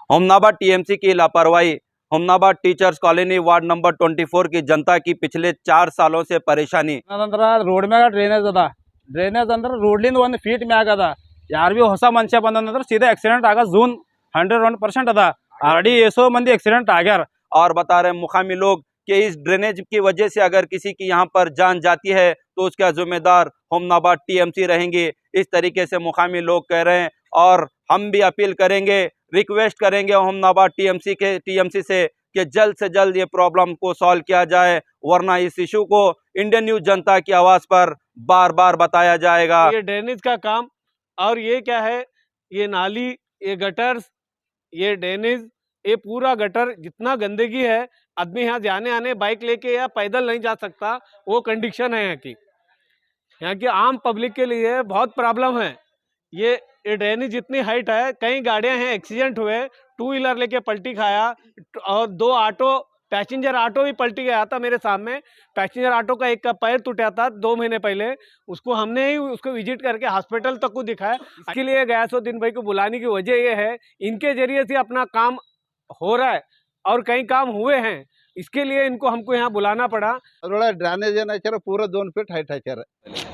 Homnabad TMC की लापरवाही। Homnabad teachers colony ward number 24 की जनता की पिछले 4 सालों से परेशानी। ರೋಡ್ ಮ್ಯಾಗ ಡ್ರೈನೇಜ್ ಅದ. ಡ್ರೈನೇಜ್ ಅಂದ್ರೆ ರೋಡ್ಲಿಂದ 1 ಫೀಟ್ ಮ್ಯಾಗ ಅದ. ಯಾರು ಭೀ ಹೊಸ ಮನುಷ್ಯ ಬಂದಂದ್ರೆ सीधे एक्सीडेंट आगा जून 101% अदा. ऑलरेडी एसो मंदी एक्सीडेंट आ गया। और बता रहे मुकामी लोग कि इस ड्रेनेज की वजह से अगर किसी की यहाँ पर जान जाती है तो उसका जिम्मेदार होमनाबाद टीएमसी रहेंगे। इस तरीके से मुकामी लोग कह रहे हैं और हम भी अपील करेंगे, रिक्वेस्ट करेंगे होमनाबाद टीएमसी से कि जल्द से जल्द ये प्रॉब्लम को सॉल्व किया जाए, वरना इस इशू को इंडियन न्यूज जनता की आवाज पर बार बार बताया जाएगा। ये ड्रेनेज का काम और ये क्या है, ये नाली, ये गटर्स, ये ड्रेनेज, ये पूरा गटर जितना गंदगी है, आदमी यहाँ जाने आने बाइक लेके या पैदल नहीं जा सकता, वो कंडीशन है यहाँ की आम पब्लिक के लिए बहुत प्रॉब्लम है। ये ड्रेनेज जितनी हाइट है, कई गाड़ियां हैं एक्सीडेंट हुए, 2 व्हीलर लेके पलटी खाया और 2 ऑटो, पैसेंजर ऑटो भी पलटी गया था मेरे सामने। पैसेंजर ऑटो का एक का पैर टूटा था 2 महीने पहले, उसको हमने ही उसको विजिट करके हॉस्पिटल तक को दिखाया। इसके लिए गयासुद्दीन भाई को बुलाने की वजह ये है, इनके जरिए से अपना काम हो रहा है और कई काम हुए हैं, इसके लिए इनको हमको यहाँ बुलाना पड़ा। ड्रेनेज है पूरा 2 फीट हाइट है।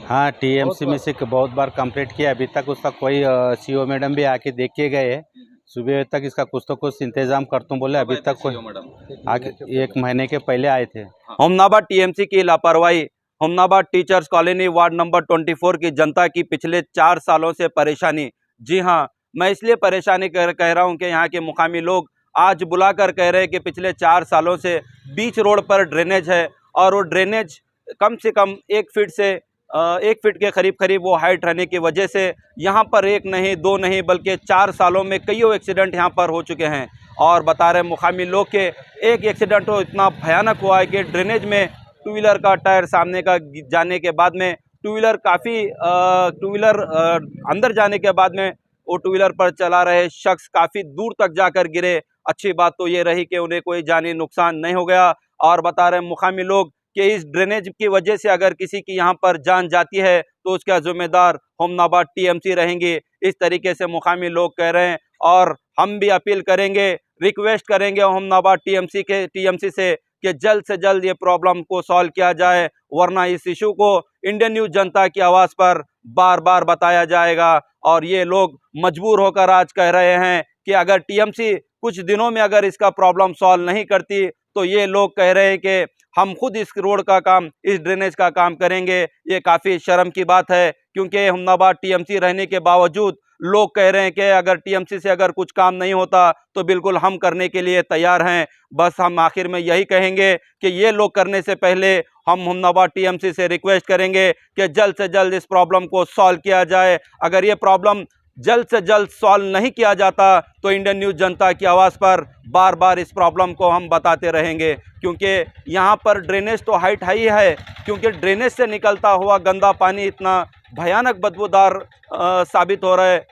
हाँ, टीएमसी में से बहुत बार कंप्लीट किया, अभी तक उसका कोई सीओ मैडम भी आके देख के गए। सुबह तक इसका कुछ तो कुछ इंतजाम करता हूँ बोले, अभी तक कोई आके 1 महीने के पहले आए थे। होमनाबाद टीएमसी की लापरवाही। Homnabad teachers colony ward number 24 की जनता की पिछले 4 सालों से परेशानी। जी हाँ, मैं इसलिए परेशानी कह रहा हूँ कि यहाँ के मुकामी लोग आज बुलाकर कह रहे हैं कि पिछले 4 सालों से बीच रोड पर ड्रेनेज है और वो ड्रेनेज कम से कम 1 फीट से 1 फीट के करीब वो हाइट रहने की वजह से यहाँ पर 1 नहीं 2 नहीं बल्कि 4 सालों में कईयों एक्सीडेंट यहाँ पर हो चुके हैं। और बता रहे मुकामी लोग के एक एक्सीडेंट तो इतना भयानक हुआ है कि ड्रेनेज में 2 व्हीलर का टायर सामने का जाने के बाद में 2 व्हीलर अंदर जाने के बाद में वो 2 व्हीलर पर चला रहे शख्स काफ़ी दूर तक जाकर गिरे। अच्छी बात तो ये रही कि उन्हें कोई जानी नुकसान नहीं हो गया। और बता रहे मुकामी लोग कि इस ड्रेनेज की वजह से अगर किसी की यहाँ पर जान जाती है तो उसका जिम्मेदार होमनाबाद टीएमसी रहेंगे। इस तरीके से मुकामी लोग कह रहे हैं और हम भी अपील करेंगे, रिक्वेस्ट करेंगे होमनाबाद टीएमसी से कि जल्द से जल्द ये प्रॉब्लम को सॉल्व किया जाए, वरना इस इशू को इंडियन न्यूज जनता की आवाज़ पर बार बार बताया जाएगा। और ये लोग मजबूर होकर आज कह रहे हैं कि अगर टीएमसी कुछ दिनों में अगर इसका प्रॉब्लम सॉल्व नहीं करती तो ये लोग कह रहे हैं कि हम खुद इस रोड का काम, इस ड्रेनेज का काम करेंगे। ये काफ़ी शर्म की बात है, क्योंकि होमनाबाद टीएमसी रहने के बावजूद लोग कह रहे हैं कि अगर टीएमसी से अगर कुछ काम नहीं होता तो बिल्कुल हम करने के लिए तैयार हैं। बस हम आखिर में यही कहेंगे कि ये लोग करने से पहले हम होमनाबाद टीएमसी से रिक्वेस्ट करेंगे कि जल्द से जल्द इस प्रॉब्लम को सॉल्व किया जाए। अगर ये प्रॉब्लम जल्द से जल्द सॉल्व नहीं किया जाता तो इंडियन न्यूज जनता की आवाज़ पर बार बार इस प्रॉब्लम को हम बताते रहेंगे, क्योंकि यहाँ पर ड्रेनेज तो हाइट हाई है, क्योंकि ड्रेनेज से निकलता हुआ गंदा पानी इतना भयानक बदबूदार साबित हो रहा है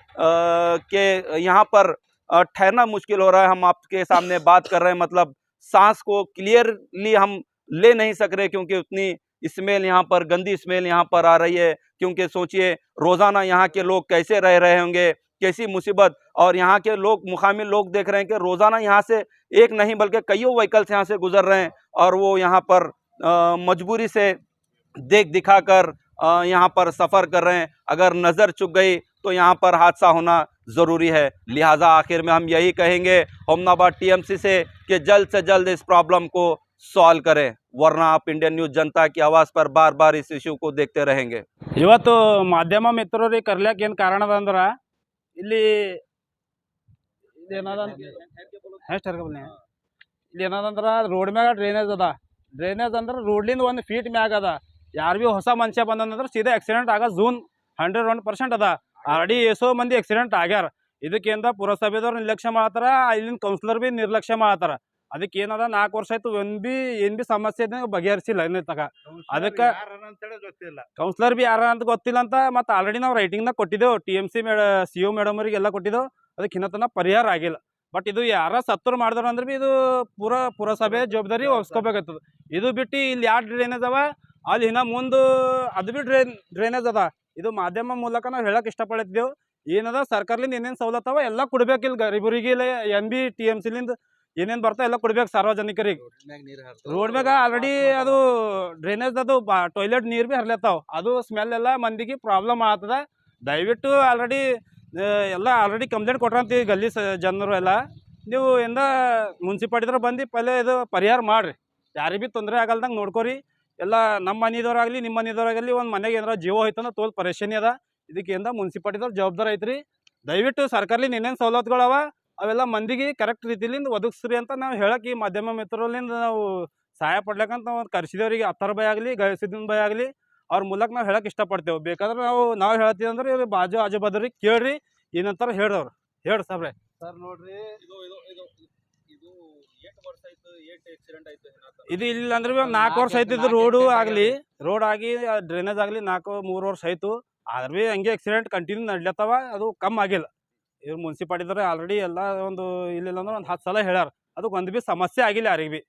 कि यहाँ पर ठहरना मुश्किल हो रहा है। हम आपके सामने बात कर रहे हैं, मतलब सांस को क्लियरली हम ले नहीं सक रहे, क्योंकि उतनी स्मेल यहाँ पर, गंदी स्मेल यहाँ पर आ रही है। क्योंकि सोचिए रोज़ाना यहाँ के लोग कैसे रह रहे होंगे, कैसी मुसीबत। और यहाँ के लोग, मुकामी लोग देख रहे हैं कि रोज़ाना यहाँ से एक नहीं बल्कि कईयों व्हीकल्स यहाँ से गुजर रहे हैं और वो यहाँ पर मजबूरी से देख दिखाकर यहाँ पर सफ़र कर रहे हैं। अगर नज़र चुक गई तो यहाँ पर हादसा होना ज़रूरी है। लिहाजा आखिर में हम यही कहेंगे होमनाबाद टीएमसी से कि जल्द से जल्द इस प्रॉब्लम को सॉल्व करें, वरना आप इंडियन न्यूज जनता की आवाज़ पर बार बार इस इश्यू को देखते रहेंगे। ಇವತ್ತು ಮಾಧ್ಯಮ ಮಿತ್ರರಿಗೆ ಕರ್ಲಿಕ್ಕೆ ಏನು ಕಾರಣ ಅದ ಅಂದ್ರೆ ಇಲ್ಲಿ ಏನದಂದ್ರೆ ರೋಡ್ ಮ್ಯಾಗ ಡ್ರೈನೇಜ್ ಅದ. ಡ್ರೈನೇಜ್ ಅಂದ್ರೆ ರೋಡ್ಲಿಂದ 1 ಫೀಟ್ ಮ್ಯಾಗ ಅದ. ಯಾರು ಭೀ ಹೊಸ ಮನುಷ್ಯ ಬಂದಂದ್ರೆ सीधे एक्सीडेंट ಆಗ जून 101% ಅದ. ಆಲ್ರೆಡಿ ಎಷ್ಟೋ ಮಂದಿ एक्सीडेंट ಆಗ್ಯಾರ. ಇದಕ್ಕಿಂತ ಪುರಸಭೆದವ್ರು ನಿರ್ಲಕ್ಷ್ಯ ಮಾಡ್ತಾರ, ಇಲ್ಲಿನ ಕೌನ್ಸಿಲರ್ ಭೀ ನಿರ್ಲಕ್ಷ್ಯ ಮಾಡ್ತಾರ. ಅದಕ್ಕೆ ಏನದ 4 ವರ್ಷ ಆಯ್ತು, ಏನ್ ಬಿ ಸಮಸ್ಯೆ ಬಗೆಹರಿಸಿಲ್ಲ ಇನ್ನೂ ತಕ. ಅದಕ್ಕೆ ಕೌನ್ಸಿಲರ್ ಬಿ ಯಾರ ಅಂತ ಗೊತ್ತಿಲ್ಲ ಅಂತ ಮತ್ತೆ ಆಲ್ರೆಡಿ ನಾವು ರೈಟಿಂಗ್ನಾಗ ಕೊಟ್ಟಿದ್ದೆವು, ಟಿಎಂಸಿ ಸಿಒ ಮೇಡಮ್ ಅವರಿಗೆ ಎಲ್ಲ ಕೊಟ್ಟಿದ್ದೆವು. ಅದಕ್ಕೆ ಇನ್ನತನ ಪರಿಹಾರ ಆಗಿಲ್ಲ. ಬಟ್ ಇದು ಯಾರ ಸತ್ತರು ಮಾಡಿದ್ರು ಅಂದ್ರೆ ಬಿ ಇದು ಪುರಸಭೆ ಜವಾಬ್ದಾರಿ ವಹಿಸ್ಕೋಬೇಕಾಗ್ತದೆ. ಇದು ಬಿಟ್ಟು ಇಲ್ಲಿ ಯಾವ ಡ್ರೈನೇಜ್ ಅವ ಅಲ್ಲಿ ಇನ್ನ ಮುಂದೆ ಅದು ಬಿ ಡ್ರೈನೇಜ್ ಅದ. ಇದು ಮಾಧ್ಯಮ ಮೂಲಕ ನಾವು ಹೇಳಕ್ಕೆ ಇಷ್ಟಪಡ್ತಿದ್ದೆವು ಏನದ ಸರ್ಕಾರಲಿಂದ ಏನೇನು ಸವಲತ್ತು ಅವ ಎಲ್ಲ ಕೊಡ್ಬೇಕಿಲ್ಲ ಗರೀಬರಿಗೆ MB-TMC ಲಿಂದ ಏನೇನು ಬರ್ತಾವ ಎಲ್ಲ ಕೊಡ್ಬೇಕು ಸಾರ್ವಜನಿಕರಿಗೆ. ರೋಡ್ ಮ್ಯಾಗ ಆಲ್ರೆಡಿ ಅದು ಡ್ರೈನೇಜ್ ಅದು ಟಾಯ್ಲೆಟ್ ನೀರು ಭೀ ಹರ್ಲತ್ತಾವ, ಅದು ಸ್ಮೆಲ್ ಎಲ್ಲ ಮಂದಿಗೆ ಪ್ರಾಬ್ಲಮ್ ಆಗ್ತದ. ದಯವಿಟ್ಟು ಎಲ್ಲ ಆಲ್ರೆಡಿ ಕಂಪ್ಲೇಂಟ್ ಕೊಟ್ರಂತ ಗಲ್ಲಿ ಜನರು ಎಲ್ಲ, ನೀವು ಎಂದ ಮುನ್ಸಿಪಾಲ್ಟಿದ್ರ ಬಂದು ಪಹಲೆ ಇದು ಪರಿಹಾರ ಮಾಡಿರಿ, ಯಾರಿಗೆ ಭೀ ತೊಂದರೆ ಆಗಲ್ದಂಗೆ ನೋಡ್ಕೊರಿ. ಎಲ್ಲ ನಮ್ಮ ಮನೆದವ್ರಾಗಲಿ ನಿಮ್ಮ ಮನೆದವ್ರಾಗಲಿ ಒಂದು ಮನೆಗೆ ಏನಾರ ಜೀವ ಹೋಯ್ತಂದ್ರೆ ತೋಲ್ ಪರೇಶಾನಿ ಅದ. ಇದಕ್ಕೆ ಏನ ಮುನ್ಸಿಪಾಲ್ಟಿದವ್ರು ಜವಾಬ್ದಾರಿ ಐತ್ರಿ. ದಯವಿಟ್ಟು ಸರ್ಕಾರಲಿಂದ ಏನೇನು ಸವಲತ್ತುಗಳವ ಅವೆಲ್ಲ ಮಂದಿಗೆ ಕರೆಕ್ಟ್ ರೀತಿಲಿಂದ ಒದಗಿಸ್ರಿ ಅಂತ ನಾವು ಹೇಳಕ್ಕೆ ಈ ಮಾಧ್ಯಮ ಮಿತ್ರರಿಂದ ನಾವು ಸಹಾಯ ಪಡ್ಲಕ್ಕಂತ ನಾವು ಕರ್ಸಿದವ್ರಿಗೆ 10 ರೂಪಾಯಿ ಆಗಲಿ ಗೈಸಿದಿನ ಬಾಯಿ ಆಗಲಿ ಅವ್ರ ಮೂಲಕ ನಾವು ಹೇಳಕ್ಕೆ ಇಷ್ಟಪಡ್ತೇವೆ. ಬೇಕಾದ್ರೆ ನಾವು ಹೇಳ್ತೀವಿ ಅಂದ್ರೆ ಇವ್ರು ಬಾಜು ಆಜು ಬಾಜುರಿಗೆ ಕೇಳ್ರಿ ಏನಂತಾರೆ ಹೇಳ್ದವ್ರು ಹೇಳಿ ಸಾಬ್ರೆ. ಸರ್ ನೋಡ್ರಿ, ಇದು ಇಲ್ಲ ಅಂದ್ರೆ ಭೀ ಒಂದು 4 ವರ್ಷ ಆಯ್ತು. ಇದು ರೋಡ್ ಆಗಿ ಡ್ರೈನೇಜ್ ಆಗಲಿ 3 ವರ್ಷ ಆಯ್ತು. ಆದ್ರೆ ಭೀ ಹಂಗೆ ಆಕ್ಸಿಡೆಂಟ್ ಕಂಟಿನ್ಯೂ ನಡ್ಲತ್ತವ, ಅದು ಕಮ್ಮಿ ಆಗಿಲ್ಲ. ಇವ್ರು ಮುನ್ಸಿಪಾಲ್ಟಿದವ್ರು ಆಲ್ರೆಡಿ ಎಲ್ಲ ಒಂದು ಇಲ್ಲಿಲ್ಲ ಅಂದ್ರೆ ಒಂದು 10 ಸಲ ಹೇಳ್ಯಾರ, ಅದಕ್ಕೆ ಒಂದು ಭೀ ಸಮಸ್ಯೆ ಆಗಿಲ್ಲ ಯಾರಿಗೆ ಭೀ.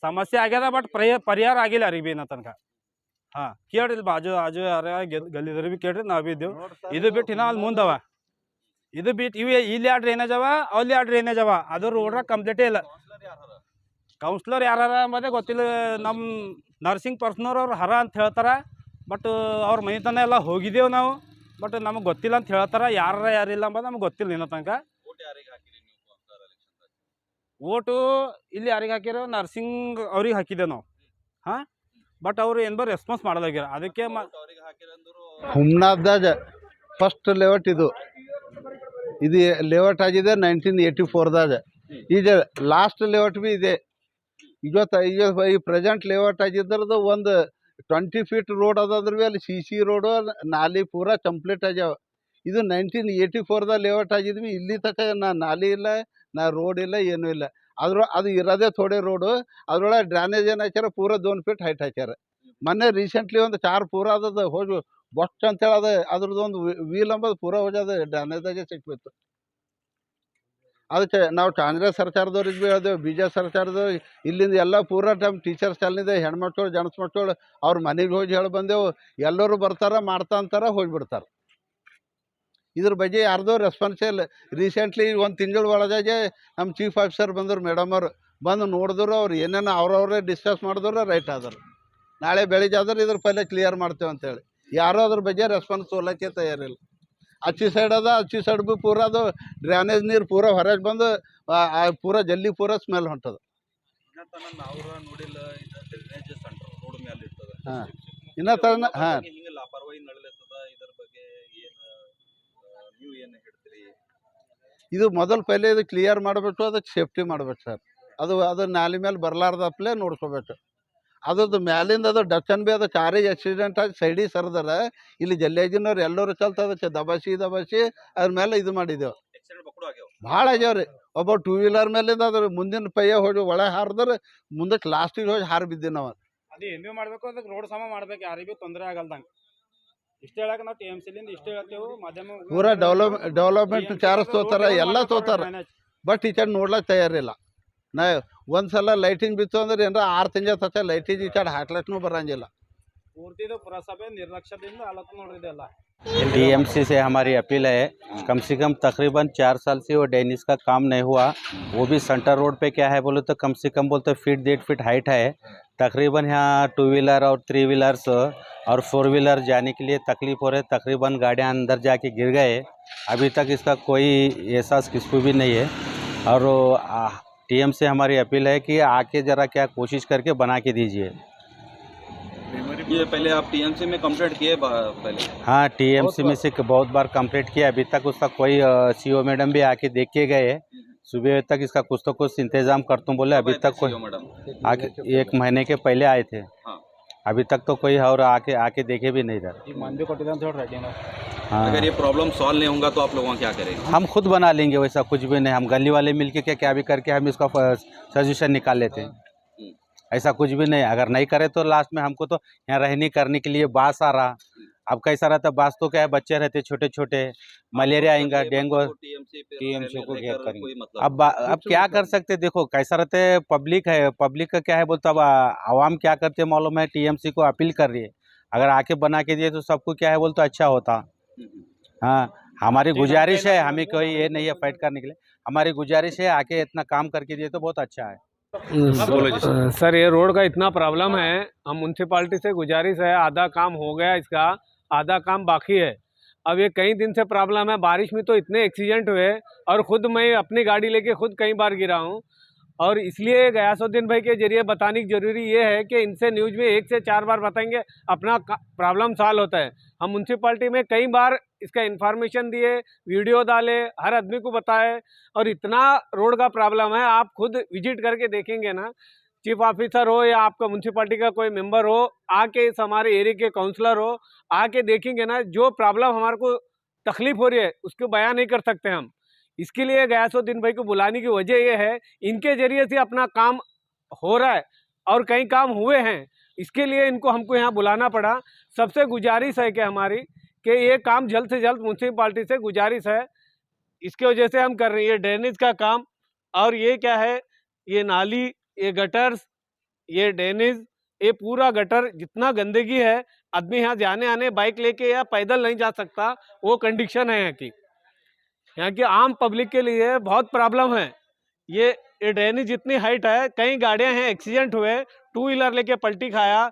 ಸಮಸ್ಯೆ ಆಗ್ಯದ ಬಟ್ ಪರಿಹಾರ ಆಗಿಲ್ಲ ಯಾರಿಗೆ ಭೀ ಇನ್ನೂ ತನಕ. ಹಾಂ ಕೇಳ್ರಿ, ಇಲ್ಲಿ ಬಾಜು ಆಜು ಯಾರ ಗಲ್ಲಿದ್ರು ಭೀ ಕೇಳ್ರಿ, ನಾವು ಭೀ ಇದ್ದೇವೆ. ಇದು ಬಿಟ್ಟು ಇನ್ನೂ ಅಲ್ಲಿ ಮುಂದವ, ಇದು ಬಿಟ್ಟು ಇವು ಇಲ್ಲಿ 2 ಡ್ರೈನೇಜ್ ಅವ, ಅಲ್ಲಿ 2 ಡ್ರೈನೇಜ್ ಅವ, ಅದು ರೋಡ್ರಾಗ ಕಂಪ್ಲೀಟೇ ಇಲ್ಲ. ಕೌನ್ಸಿಲರ್ ಯಾರ ಅಂಬದೇ ಗೊತ್ತಿಲ್ಲ. ನಮ್ಮ ನರ್ಸಿಂಗ್ ಪರ್ಸನವ್ರು ಅವ್ರು ಹರ ಅಂತ ಹೇಳ್ತಾರೆ, ಬಟ್ ಅವ್ರ ಮನೆತನ ಎಲ್ಲ ಹೋಗಿದ್ದೇವೆ ನಾವು, ಬಟ್ ನಮಗೆ ಗೊತ್ತಿಲ್ಲ ಅಂತ ಹೇಳ್ತಾರೆ. ಯಾರಿಲ್ಲ ಅಂಬೋದು ನಮ್ಗೆ ಗೊತ್ತಿಲ್ಲ ಇನ್ನೂ ತನಕ. ಓಟು ಇಲ್ಲಿ ಯಾರಿಗೆ ಹಾಕಿರೋ ನರ್ಸಿಂಗ್ ಅವ್ರಿಗೆ ಹಾಕಿದ್ದೇವೆ ನಾವು. ಹಾಂ, ಬಟ್ ಅವರು ಏನು ಬರೋ ರೆಸ್ಪಾನ್ಸ್ ಮಾಡೋದಾಗ್ಯಾರ. ಅದಕ್ಕೆ ಹುಮ್ನಾದಾಗ ಫಸ್ಟ್ ಲೇಔಟ್ ಇದು ಲೇಔಟ್ ಆಗಿದೆ 1984ದಾಗ. ಈಗ ಲಾಸ್ಟ್ ಲೇಔಟ್ ಭೀ ಇದೆ. ಈಗ ಈ ಪ್ರೆಸೆಂಟ್ ಲೇಔಟ್ ಆಗಿದ್ರದ್ದು ಒಂದು 20 ಫೀಟ್ ರೋಡ್ ಅದಾದ್ರೆ ಭೀ ಅಲ್ಲಿ CC ರೋಡು ನಾಲಿ ಪೂರಾ ಕಂಪ್ಲೀಟ್ ಆಗ್ಯಾವ. ಇದು 1984ದಾಗ ಲೇಔಟ್ ಆಗಿದ್ವಿ. ಇಲ್ಲಿ ತನಕ ನಾಲಿ ಇಲ್ಲ, ರೋಡ್ ಇಲ್ಲ, ಏನೂ ಇಲ್ಲ. ಅದು ಇರೋದೇ ಥೋಡೆ ರೋಡು. ಅದ್ರೊಳಗೆ ಡ್ರೈನೇಜ್ ಏನು ಹಾಕ್ಯಾರ, ಪೂರಾ 2 ಫೀಟ್ ಹೈಟ್ ಹಾಕ್ಯಾರ. ಮೊನ್ನೆ ರೀಸೆಂಟ್ಲಿ ಒಂದು 4 ಪೂರಾ ಅದದು ಹೋಗಿ ಬೊಸ್ಟ್ ಅಂತೇಳಿ ಅದು ಅದ್ರದ್ದು ಒಂದು ವೀಲ್ ಅಂಬೋದು ಪೂರಾ ಹೋಗ್ಯದ ಡ್ರೈನೇಜಾಗೆ ಸಿಕ್ಬಿತ್ತು. ಅದಕ್ಕೆ ನಾವು ಕಾಂಗ್ರೆಸ್ ಸರ್ಕಾರದವ್ರಿಗೆ ಭೀ ಹೇಳ್ದೇವೆ, BJP ಸರ್ಕಾರದವ್ರಿಗೆ, ಇಲ್ಲಿಂದ ಎಲ್ಲ ಪೂರಾ ಟೀಚರ್ಸ್ ಚಾಲಿಂದ ಹೆಣ್ಮಕ್ಳು ಜಣಸ್ ಮಕ್ಕಳು ಅವ್ರ ಮನೆಗೆ ಹೋಗಿ ಹೇಳಿ ಬಂದೆವು. ಎಲ್ಲರೂ ಬರ್ತಾರೆ, ಮಾಡ್ತಾ ಅಂತಾರೆ, ಹೋಗಿಬಿಡ್ತಾರೆ. ಇದ್ರ ಬಗ್ಗೆ ಯಾರ್ದೋ ರೆಸ್ಪಾನ್ಸೇ ಇಲ್ಲ. ರೀಸೆಂಟ್ಲಿ 1 ತಿಂಗಳ ಒಳಗಾಗಿ ನಮ್ಮ ಚೀಫ್ ಆಫೀಸರ್ ಬಂದರು, ಮೇಡಮ್ ಅವರು ಬಂದು ನೋಡಿದ್ರು. ಅವ್ರು ಏನೇನು ಅವ್ರವ್ರೇ ಡಿಸ್ಕಸ್ ಮಾಡಿದ್ರು, ರೈಟ್ ಆದರು. ನಾಳೆ ಬೆಳಿಗ್ಗೆ ಆದ್ರೆ ಇದ್ರ ಪೈಲೆ ಕ್ಲಿಯರ್ ಮಾಡ್ತೇವೆ ಅಂತೇಳಿ ಯಾರೂ ಅದ್ರ ಬಗ್ಗೆ ರೆಸ್ಪಾನ್ಸ್ ತೊಗೊಳಕ್ಕೆ ತಯಾರಿಲ್ಲ. ಅಚ್ಚಿ ಸೈಡ್ ಅದ, ಅಚ್ಚಿ ಸೈಡ್ ಭೀ ಪೂರಾ ಅದು ಡ್ರೈನೇಜ್ ನೀರು ಪೂರಾ ಹೊರಗೆ ಬಂದು ಪೂರಾ ಜಲ್ಲಿ ಪೂರಾ ಸ್ಮೆಲ್ ಹೊಂಟದ. ಹಾಂ, ಇನ್ನೂ ತನ ಹಾಂ ಇದು ಮೊದಲು ಪೈಲೆ ಇದು ಕ್ಲಿಯರ್ ಮಾಡಬೇಕು, ಅದಕ್ಕೆ ಸೇಫ್ಟಿ ಮಾಡ್ಬೇಕು ಸರ್. ಅದು ನಾಲಿ ಮೇಲೆ ಬರಲಾರ್ದಪ್ಲೇ ನೋಡ್ಕೋಬೇಕು. ಅದ್ರದ್ದು ಮ್ಯಾಲಿಂದ ಅದು ಡಚ್ಚನ್ ಭೀ ಅದು ಕಾರಿಗೆ ಆಕ್ಸಿಡೆಂಟ್ ಆಗಿ ಸೈಡಿಗೆ ಸರಿದಾರ. ಇಲ್ಲಿ ಜಲ್ಲೇಜಿನವ್ರು ಎಲ್ಲರೂ ಕಲ್ತು ಅದಕ್ಕೆ ದಬಾಸಿ ಅದ್ರ ಮೇಲೆ ಇದು ಮಾಡಿದೆವು. ಭಾಳ ಆಗ್ಯಾವ್ರಿ. ಒಬ್ಬ 2 ವೀಲರ್ ಮೇಲಿಂದ ಅದ್ರ ಮುಂದಿನ ಪೈಯ ಹೋಗಿ ಒಳಗೆ ಹಾರಿದ್ರೆ ಮುಂದಕ್ಕೆ ಲಾಸ್ಟಿಗೆ ಹೋಗಿ ಹಾರಿ ಬಿದ್ದೀವಿ ನಾವು. ಅದು ಏನು ಮಾಡಬೇಕು, ಅದಕ್ಕೆ ರೋಡ್ ಸಮ ಮಾಡ್ಬೇಕು, ಯಾರಿಗೂ ತೊಂದರೆ ಆಗಲ್ದಂಗೆ. ಇಷ್ಟು ಹೇಳಕ್ಕೆ ನಾವು TMCಲಿಂದ ಇಷ್ಟು ಹೇಳ್ತೇವೆ. ಮಾಧ್ಯಮ ಪೂರಾ ಡೆವಲಪ್ಮೆಂಟ್ ಚಾರ್ಜ್ ತೋತಾರ, ಎಲ್ಲ ತೋತಾರ, ಬಟ್ ಈ ಕಡೆ ನೋಡ್ಲಕ್ಕೆ ತಯಾರಿಲ್ಲ. ನಾ ಒಂದು ಸಲ ಲೈಟಿಂಗ್ ಬಿತ್ತು ಅಂದ್ರೆ ಏನಾರ 6 ತಿಂಗಳ ತಕ್ಕ ಲೈಟಿಂಗ್ ಈ ಕಡೆ ಹಾಕ್ಲಕ್ಕೂ ಬರಂಗಿಲ್ಲ. ಪೂರ್ತಿದು ಪುರಸಭೆ ನಿರ್ಲಕ್ಷ್ಯದಿಂದ ಆಲತ್ ನೋಡಿದೆಲ್ಲ. DMC से हमारी अपील है, कम से कम तकरीबन 4 साल से वो ड्रेनेज का काम नहीं हुआ. वो भी सेंटर रोड पे क्या है बोले तो कम से कम बोलते फीट 1.5 फीट हाइट है. तकरीबन यहाँ 2 व्हीलर और 3 व्हीलर्स और 4 व्हीलर जाने के लिए तकलीफ हो रहे. तकरीबन गाड़ियाँ अंदर जाके गिर गए. अभी तक इसका कोई एहसास किसको भी नहीं है. और TM से हमारी अपील है कि आके ज़रा क्या कोशिश करके बना के दीजिए. ये पहले आप TMC में कंप्लेंट किए पहले? हाँ, TMC में से बहुत बार कंप्लेंट किया. अभी तक उसका कोई CO मैडम भी आके देख के गए. सुबह तक इसका कुछ तो कुछ इंतजाम करता हूँ बोले. अभी तक कोई आके 1 महीने के पहले आए थे. अभी तक तो कोई और आके देखे भी नहीं रहा. हाँ, अगर ये प्रॉब्लम सॉल्व नहीं होगा तो आप लोग क्या करेंगे? हम खुद बना लेंगे. वैसा कुछ भी नहीं, हम गली वाले मिलके क्या भी करके हम इसका सजेशन निकाल लेते हैं. ऐसा कुछ भी नहीं. अगर नहीं करे तो लास्ट में हमको तो यहाँ रहने करने के लिए बास आ रहा. अब कैसा रहता बास तो क्या है, बच्चे रहते छोटे छोटे, मलेरिया आएगा, डेंगू. TMC को घेर करेंगे. अब क्या कर सकते, देखो कैसा रहते, पब्लिक है, पब्लिक का क्या है बोलते. अब आवाम क्या करते मालूम है, TMC को अपील कर रही है. अगर आके बना के दिए तो सबको क्या है बोलते अच्छा होता. हाँ, हमारी गुजारिश है, हमें कोई ये नहीं है फाइट करने के लिए, हमारी गुजारिश है आके इतना काम करके दिए तो बहुत अच्छा है। सर ये रोड का इतना प्रॉब्लम है, हम म्यूनसिपाल्टी से गुजारिश है, आधा काम हो गया इसका, आधा काम बाकी है। अब ये कई दिन से प्रॉब्लम है, बारिश में तो इतने एक्सीडेंट हुए और ख़ुद मैं अपनी गाड़ी लेके खुद कई बार गिरा हूँ। और इसलिए गयासुद्दीन भाई के जरिए बताने की ज़रूरी ये है कि इनसे न्यूज़ में 1 से 4 बार बताएंगे, अपना प्रॉब्लम सॉल्व होता है। हम म्यूनसिपाल्टी में कई बार इसका इन्फॉर्मेशन दिए, वीडियो डाले, हर आदमी को बताए, और इतना रोड का प्रॉब्लम है, आप खुद विजिट करके देखेंगे ना, चीफ ऑफिसर हो या आपका म्यूनसिपाल्टी का कोई मेंबर हो, आके इस हमारे एरिया के काउंसलर हो, आके देखेंगे ना, जो प्रॉब्लम हमारे को तकलीफ हो रही है उसको बयान नहीं कर सकते हम। इसके लिए गयासुद्दीन भाई को बुलाने की वजह यह है, इनके जरिए से अपना काम हो रहा है और कई काम हुए हैं, इसके लिए इनको हमको यहाँ बुलाना पड़ा। सबसे गुजारिश है कि हमारी कि ये काम जल्द से जल्द म्यूनसिपाल्टी से गुजारिश है, इसके वजह से हम कर रहे हैं। ये ड्रेनेज का काम, और ये क्या है, ये नाली, ये गटर्स, ये ड्रेनेज, ये पूरा गटर, जितना गंदगी है, आदमी यहाँ जाने आने बाइक लेके या पैदल नहीं जा सकता, वो कंडीशन है यहाँ की आम पब्लिक के लिए बहुत प्रॉब्लम है। ये ड्रेनेज जितनी हाइट है, कई गाड़ियां हैं एक्सीडेंट हुए, 2 व्हीलर लेके पलटी खाया,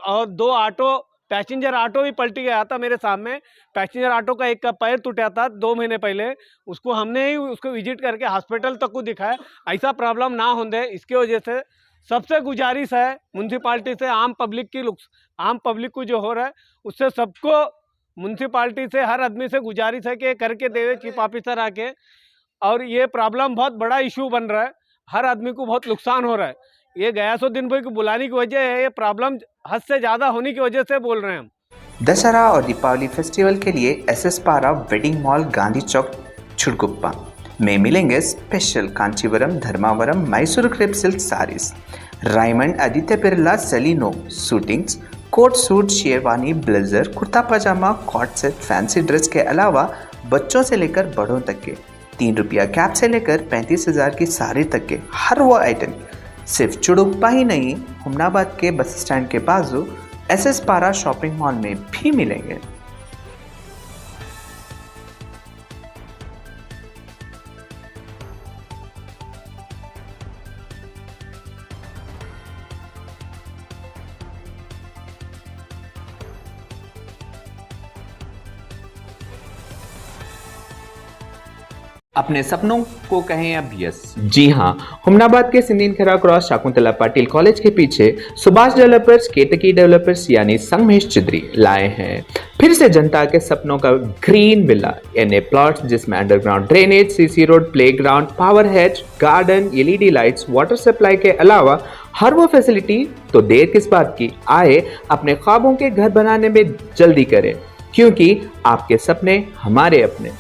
और 2 ऑटो, पैसेंजर ऑटो भी पलटी गया था मेरे सामने। पैसेंजर ऑटो का एक का पैर टूटा था 2 महीने पहले, उसको हमने ही उसको विजिट करके हॉस्पिटल तक को दिखाया। ऐसा प्रॉब्लम ना होने, इसके वजह से सबसे गुजारिश है म्यूनसिपाल्टी से, आम पब्लिक को जो हो रहा है उससे सबको म्यूनसिपाल्टी से, हर आदमी से गुजारिश है कि करके देवे चीफ ऑफिसर आके। और ये प्रॉब्लम बहुत बड़ा इशू बन रहा है, हर आदमी को बहुत नुकसान हो रहा है। ये गयासुद्दीन भाई को बुलाने की वजह है, ये प्रॉब्लम हद से ज़्यादा होने की वजह से बोल रहे हैं हम। दशहरा और दीपावली फेस्टिवल के लिए SS Para wedding mall, Gandhi Chowk, छुड़गुप्पा में मिलेंगे special Kanjeevaram, Dharmavaram, Mysore crepe silk saris, Raymond, Aditya Birla, सेलिनो suitings, coat suit, sherwani, blazer, kurta pajama, coat set, fancy dress के अलावा बच्चों से लेकर बड़ों तक के 3 रुपया कैप से लेकर 35,000 की साड़ी तक के हर वो आइटम सिर्फ चुड़ुप्पा ही नहीं, हुमनाबाद के बस स्टैंड के बाजू SS पारा शॉपिंग मॉल में भी मिलेंगे। अपने सपनों को कहें अब यस। जी हाँ, हुमनाबाद के सिंदीन खेरा क्रॉस शाकुंतला पाटिल कॉलेज के पीछे सुभाष डेवलपर्स, केतकी डेवलपर्स यानी संगमेश चिद्री लाए हैं फिर से जनता के सपनों का ग्रीन विला, यानी प्लॉट्स जिसमें underground drainage, CC road, playground, power hatch, garden, LED lights, water supply के अलावा हर वो फैसिलिटी। तो देर किस बात की, आए अपने ख्वाबों के घर बनाने में जल्दी करें, क्योंकि आपके सपने हमारे अपने।